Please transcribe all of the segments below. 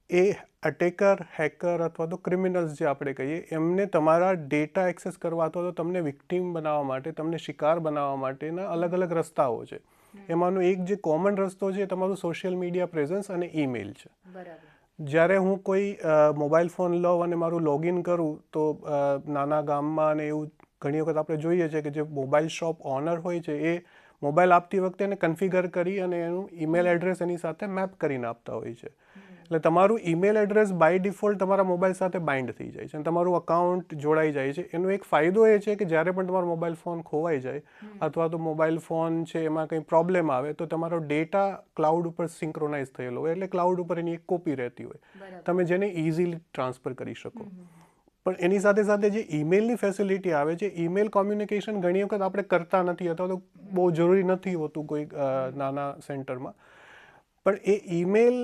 એ attacker, hacker અથવા તો criminals જે આપણે કહીએ એમને તમારા ડેટા એક્સેસ કરવા અથવા તો તમને વિક્ટીમ બનાવવા માટે, તમને શિકાર બનાવવા માટેના અલગ અલગ રસ્તાઓ છે. એમાંનો એક જે કોમન રસ્તો છે એ તમારું સોશિયલ મીડિયા પ્રેઝન્સ અને ઈમેલ છે. જ્યારે હું કોઈ મોબાઈલ ફોન લઉં અને મારું લોગિન કરું તો નાના ગામમાં અને એવું ઘણી વખત આપણે જોઈએ છીએ કે જે મોબાઈલ શોપ ઓનર હોય છે એ મોબાઈલ આપતી વખતે એને કન્ફિગર કરી અને એનું ઈમેલ એડ્રેસ એની સાથે મેપ કરીને આપતા હોય છે. એટલે તમારું ઈમેલ એડ્રેસ બાય ડિફોલ્ટ તમારા મોબાઈલ સાથે બાઇન્ડ થઈ જાય છે અને તમારું અકાઉન્ટ જોડાઈ જાય છે. એનો એક ફાયદો એ છે કે જ્યારે પણ તમારો મોબાઈલ ફોન ખોવાઈ જાય અથવા તો મોબાઈલ ફોન છે એમાં કંઈ પ્રોબ્લેમ આવે તો તમારો ડેટા ક્લાઉડ ઉપર સિંક્રોનાઇઝ થયેલો હોય, એટલે ક્લાઉડ ઉપર એની એક કોપી રહેતી હોય, તમે જેને ઇઝીલી ટ્રાન્સફર કરી શકો. પણ એની સાથે સાથે જે ઈમેલની ફેસિલિટી આવે છે, ઈમેલ કોમ્યુનિકેશન ઘણી વખત આપણે કરતા નથી અથવા તો બહુ જરૂરી નથી હોતું કોઈ નાના સેન્ટરમાં. પણ એ ઈમેલ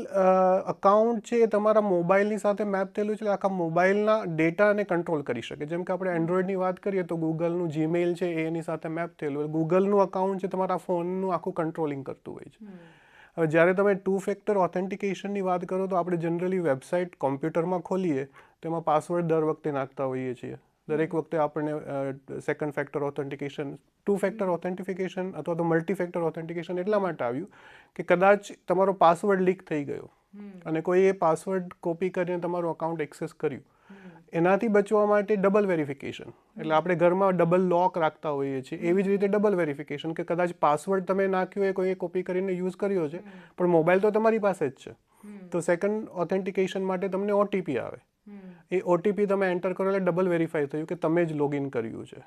અકાઉન્ટ છે એ તમારા મોબાઈલની સાથે મેપ થયેલું છે, એટલે આખા મોબાઈલના ડેટાને કંટ્રોલ કરી શકે. જેમ કે આપણે એન્ડ્રોઈડની વાત કરીએ તો ગૂગલનું જીમેલ છે એ એની સાથે મેપ થયેલું, ગૂગલનું અકાઉન્ટ છે તમારા ફોનનું આખું કંટ્રોલિંગ કરતું હોય છે. હવે જ્યારે તમે 2 ફેક્ટર ઓથેન્ટિકેશનની વાત કરો તો આપણે જનરલી વેબસાઇટ કોમ્પ્યુટરમાં ખોલીએ તો એમાં પાસવર્ડ દર વખતે નાખતા હોઈએ છીએ. દરેક વખતે આપણને second factor authentication, 2 factor authentication અથવા તો મલ્ટી ફેક્ટર ઓથેન્ટિકેશન એટલા માટે આવ્યું કે કદાચ તમારો પાસવર્ડ લીક થઈ ગયો અને કોઈ એ પાસવર્ડ કોપી કરીને તમારું અકાઉન્ટ એક્સેસ કર્યું. એનાથી બચવા માટે ડબલ વેરિફિકેશન, એટલે આપણે ઘરમાં ડબલ લોક રાખતા હોઈએ છીએ, એવી જ રીતે ડબલ વેરિફિકેશન કે કદાચ પાસવર્ડ તમે નાખ્યો એ કોઈએ કોપી કરીને યુઝ કર્યો છે પણ મોબાઈલ તો તમારી પાસે જ છે. તો સેકન્ડ ઓથેન્ટિકેશન માટે તમને ઓટીપી આવે. એ ઓટીપી તમે એન્ટર કરો એટલે ડબલ વેરીફાઈ થયું કે તમે જ લોગિન કર્યું છે.